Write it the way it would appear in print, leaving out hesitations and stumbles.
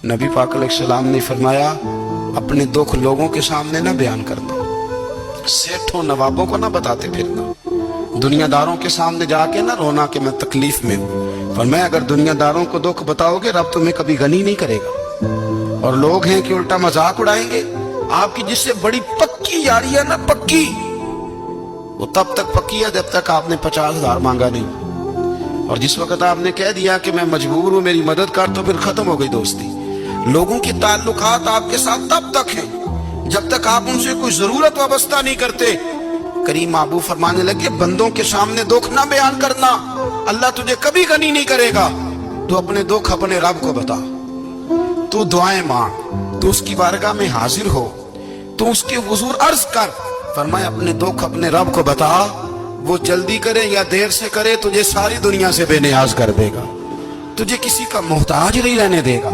نبی پاک علیہ السلام نے فرمایا اپنے دکھ لوگوں کے سامنے نہ بیان کرنا، سیٹھوں نوابوں کو نہ بتاتے پھرنا، دنیا داروں کے سامنے جا کے نہ رونا کہ میں تکلیف میں ہوں۔ فرمایا اگر دنیا داروں کو دکھ بتاؤ گے رب تمہیں کبھی غنی نہیں کرے گا۔ اور لوگ ہیں کہ الٹا مذاق اڑائیں گے۔ آپ کی جس سے بڑی پکی یاری ہے نا، پکی، وہ تب تک پکی ہے جب تک آپ نے 50,000 مانگا نہیں، اور جس وقت آپ نے کہہ دیا کہ میں مجبور ہوں میری مدد کر، تو پھر ختم ہو گئی دوستی۔ لوگوں کے تعلقات آپ کے ساتھ تب تک ہیں جب تک آپ ان سے کوئی ضرورت وابستہ نہیں کرتے۔ کریم محبوب فرمانے لگے بندوں کے سامنے دکھ نہ بیان کرنا، اللہ تجھے کبھی غنی نہیں کرے گا۔ تو اپنے دکھ اپنے رب کو بتا، تو دعائیں مانگ، تو اس کی بارگاہ میں حاضر ہو، تو اس کے حضور عرض کر۔ فرمایا اپنے دکھ اپنے رب کو بتا، وہ جلدی کرے یا دیر سے کرے تجھے ساری دنیا سے بے نیاز کر دے گا، تجھے کسی کا محتاج نہیں رہنے دے گا۔